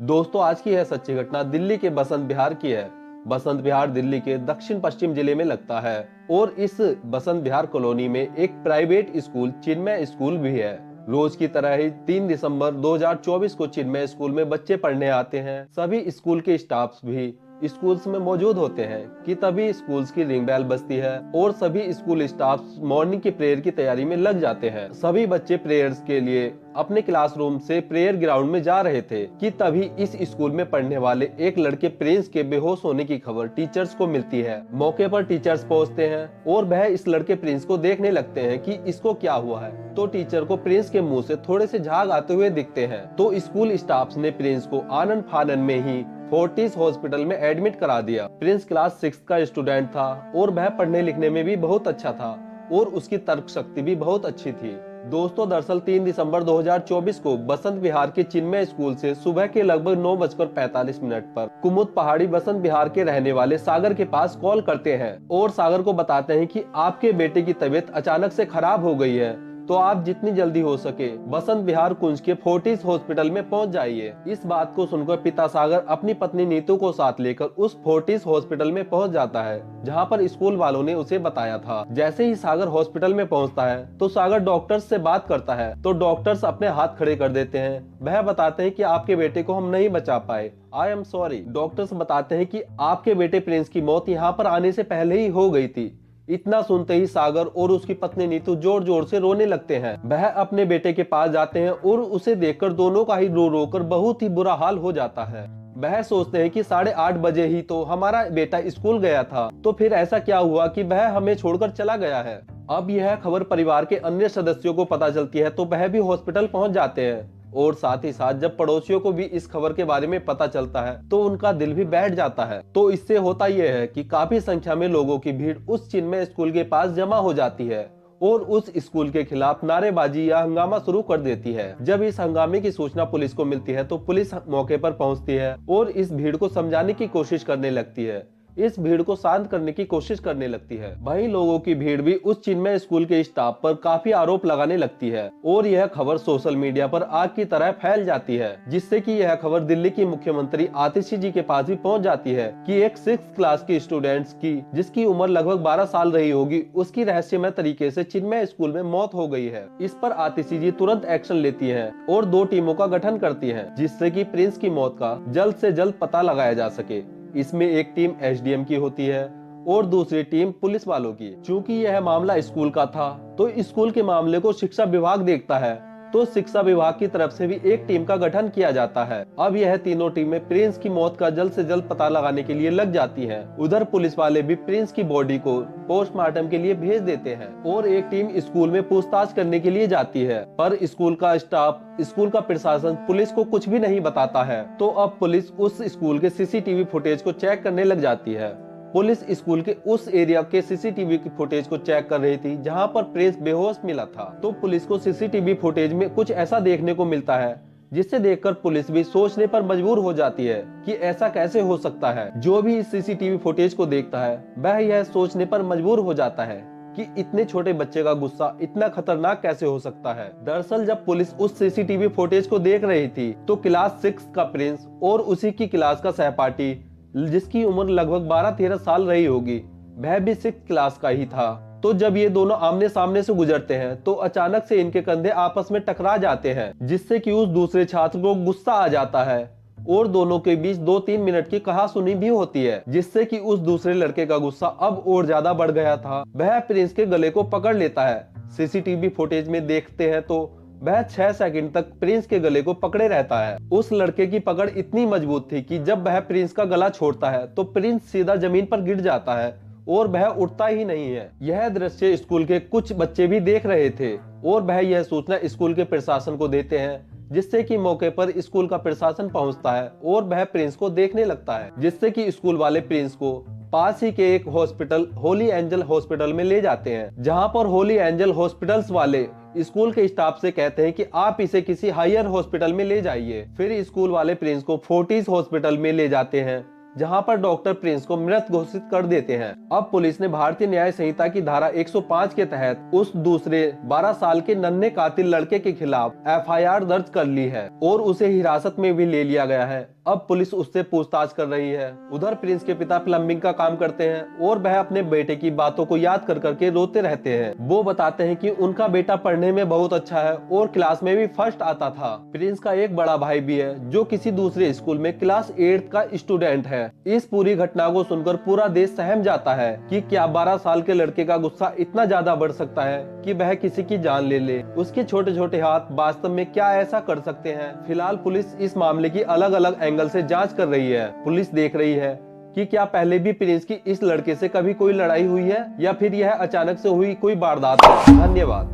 दोस्तों, आज की यह सच्ची घटना दिल्ली के बसंत विहार की है। बसंत विहार दिल्ली के दक्षिण पश्चिम जिले में लगता है और इस बसंत विहार कॉलोनी में एक प्राइवेट स्कूल चिन्मय स्कूल भी है। रोज की तरह ही 3 दिसंबर 2024 को चिन्मय स्कूल में बच्चे पढ़ने आते हैं। सभी स्कूल के स्टाफ्स भी स्कूल्स में मौजूद होते हैं कि तभी स्कूल्स की रिंग बेल बजती है और सभी स्कूल स्टाफ्स मॉर्निंग की प्रेयर की तैयारी में लग जाते हैं। सभी बच्चे प्रेयर्स के लिए अपने क्लासरूम से प्रेयर ग्राउंड में जा रहे थे कि तभी इस स्कूल में पढ़ने वाले एक लड़के प्रिंस के बेहोश होने की खबर टीचर्स को मिलती है। मौके पर टीचर्स पहुंचते हैं और वह इस लड़के प्रिंस को देखने लगते हैं कि इसको क्या हुआ है। तो टीचर को प्रिंस के मुंह से थोड़े से झाग आते हुए दिखते हैं। तो स्कूल स्टाफ ने प्रिंस को आनन फानन में ही फोर्टिस हॉस्पिटल में एडमिट करा दिया। प्रिंस क्लास 6 का स्टूडेंट था और वह पढ़ने लिखने में भी बहुत अच्छा था और उसकी तर्क शक्ति भी बहुत अच्छी थी। दोस्तों, दरअसल 3 दिसंबर 2024 को बसंत विहार के चिन्मय स्कूल से सुबह के लगभग 9:45 पर कुमुद पहाड़ी बसंत विहार के रहने वाले सागर के पास कॉल करते हैं और सागर को बताते हैं कि आपके बेटे की तबीयत अचानक से खराब हो गई है, तो आप जितनी जल्दी हो सके बसंत विहार कुंज के फोर्टिस हॉस्पिटल में पहुंच जाइए। इस बात को सुनकर पिता सागर अपनी पत्नी नीतू को साथ लेकर उस फोर्टिस हॉस्पिटल में पहुंच जाता है, जहां पर स्कूल वालों ने उसे बताया था। जैसे ही सागर हॉस्पिटल में पहुंचता है तो सागर डॉक्टर्स से बात करता है, तो डॉक्टर्स अपने हाथ खड़े कर देते हैं। वह बताते हैं कि आपके बेटे को हम नहीं बचा पाए, आई एम सॉरी। डॉक्टर्स बताते हैं कि आपके बेटे प्रिंस की मौत यहाँ पर आने से पहले ही हो गई थी। इतना सुनते ही सागर और उसकी पत्नी नीतू जोर जोर से रोने लगते हैं। वह अपने बेटे के पास जाते हैं और उसे देखकर दोनों का ही रो रो कर बहुत ही बुरा हाल हो जाता है। वह सोचते हैं कि 8:30 बजे ही तो हमारा बेटा स्कूल गया था, तो फिर ऐसा क्या हुआ कि वह हमें छोड़कर चला गया है। अब यह खबर परिवार के अन्य सदस्यों को पता चलती है तो वह भी हॉस्पिटल पहुंच जाते हैं और साथ ही साथ जब पड़ोसियों को भी इस खबर के बारे में पता चलता है तो उनका दिल भी बैठ जाता है। तो इससे होता यह है कि काफी संख्या में लोगों की भीड़ उस चिन्मय स्कूल के पास जमा हो जाती है और उस स्कूल के खिलाफ नारेबाजी या हंगामा शुरू कर देती है। जब इस हंगामे की सूचना पुलिस को मिलती है तो पुलिस मौके पर पहुंचती है और इस भीड़ को समझाने की कोशिश करने लगती है, इस भीड़ को शांत करने की कोशिश करने लगती है। वहीं लोगों की भीड़ भी उस चिन्मय स्कूल के स्टाफ पर काफी आरोप लगाने लगती है और यह खबर सोशल मीडिया पर आग की तरह फैल जाती है, जिससे कि यह खबर दिल्ली की मुख्यमंत्री आतिशी जी के पास भी पहुंच जाती है कि एक 6th क्लास की स्टूडेंट्स की, जिसकी उम्र लगभग 12 साल रही होगी, उसकी रहस्यमय तरीके से चिन्मय स्कूल में मौत हो गई है। इस पर आतिशी जी तुरंत एक्शन लेती है और 2 टीमों का गठन करती है, जिससे कि प्रिंस की मौत का जल्द से जल्द पता लगाया जा सके। इसमें एक टीम एसडीएम की होती है और दूसरी टीम पुलिस वालों की। चूंकि यह मामला स्कूल का था तो स्कूल के मामले को शिक्षा विभाग देखता है, तो शिक्षा विभाग की तरफ से भी एक टीम का गठन किया जाता है। अब यह तीनों टीमें प्रिंस की मौत का जल्द से जल्द पता लगाने के लिए लग जाती हैं। उधर पुलिस वाले भी प्रिंस की बॉडी को पोस्टमार्टम के लिए भेज देते हैं और एक टीम स्कूल में पूछताछ करने के लिए जाती है, पर स्कूल का स्टाफ, स्कूल का प्रशासन पुलिस को कुछ भी नहीं बताता है। तो अब पुलिस उस स्कूल के सीसीटीवी फुटेज को चेक करने लग जाती है। पुलिस स्कूल के उस एरिया के सीसीटीवी की फुटेज को चेक कर रही थी जहां पर प्रिंस बेहोश मिला था। तो पुलिस को सीसीटीवी फुटेज में कुछ ऐसा देखने को मिलता है जिसे देखकर पुलिस भी सोचने पर मजबूर हो जाती है कि ऐसा कैसे हो सकता है। जो भी इस सीसीटीवी फुटेज को देखता है वह यह सोचने पर मजबूर हो जाता है कि इतने छोटे बच्चे का गुस्सा इतना खतरनाक कैसे हो सकता है। दरअसल जब पुलिस उस सीसीटीवी फुटेज को देख रही थी तो क्लास 6 का प्रिंस और उसी की क्लास का सहपाठी, जिसकी उम्र लगभग 12-13 साल रही होगी, वह भी 6th क्लास का ही था। तो जब ये दोनों आमने सामने से गुजरते हैं तो अचानक से इनके कंधे आपस में टकरा जाते हैं, जिससे कि उस दूसरे छात्र को गुस्सा आ जाता है और दोनों के बीच 2-3 मिनट की कहासुनी भी होती है, जिससे कि उस दूसरे लड़के का गुस्सा अब और ज्यादा बढ़ गया था। वह प्रिंस के गले को पकड़ लेता है। सीसीटीवी फुटेज में देखते हैं तो वह 6 सेकंड तक प्रिंस के गले को पकड़े रहता है। उस लड़के की पकड़ इतनी मजबूत थी कि जब वह प्रिंस का गला छोड़ता है तो प्रिंस सीधा जमीन पर गिर जाता है और वह उठता ही नहीं है। यह दृश्य स्कूल के कुछ बच्चे भी देख रहे थे और वह यह सूचना स्कूल के प्रशासन को देते हैं, जिससे कि मौके पर स्कूल का प्रशासन पहुंचता है और वह प्रिंस को देखने लगता है, जिससे कि स्कूल वाले प्रिंस को पास ही के एक हॉस्पिटल, होली एंजल हॉस्पिटल में ले जाते हैं, जहां पर होली एंजल हॉस्पिटल्स वाले स्कूल के स्टाफ से कहते हैं कि आप इसे किसी हायर हॉस्पिटल में ले जाइए। फिर स्कूल वाले प्रिंस को फोर्टिस हॉस्पिटल में ले जाते हैं जहां पर डॉक्टर प्रिंस को मृत घोषित कर देते हैं। अब पुलिस ने भारतीय न्याय संहिता की धारा 105 के तहत उस दूसरे 12 साल के नन्हे कातिल लड़के के खिलाफ एफआईआर दर्ज कर ली है और उसे हिरासत में भी ले लिया गया है। अब पुलिस उससे पूछताछ कर रही है। उधर प्रिंस के पिता प्लम्बिंग का काम करते हैं और वह अपने बेटे की बातों को याद कर करके रोते रहते हैं। वो बताते हैं कि उनका बेटा पढ़ने में बहुत अच्छा है और क्लास में भी फर्स्ट आता था। प्रिंस का एक बड़ा भाई भी है जो किसी दूसरे स्कूल में क्लास 8 का स्टूडेंट है। इस पूरी घटना को सुनकर पूरा देश सहम जाता है कि क्या 12 साल के लड़के का गुस्सा इतना ज्यादा बढ़ सकता है कि वह किसी की जान ले ले। उसके छोटे छोटे हाथ वास्तव में क्या ऐसा कर सकते हैं। फिलहाल पुलिस इस मामले की अलग अलग एंगल से जांच कर रही है। पुलिस देख रही है कि क्या पहले भी प्रिंस की इस लड़के से कभी कोई लड़ाई हुई है या फिर यह अचानक से हुई कोई वारदात है। धन्यवाद।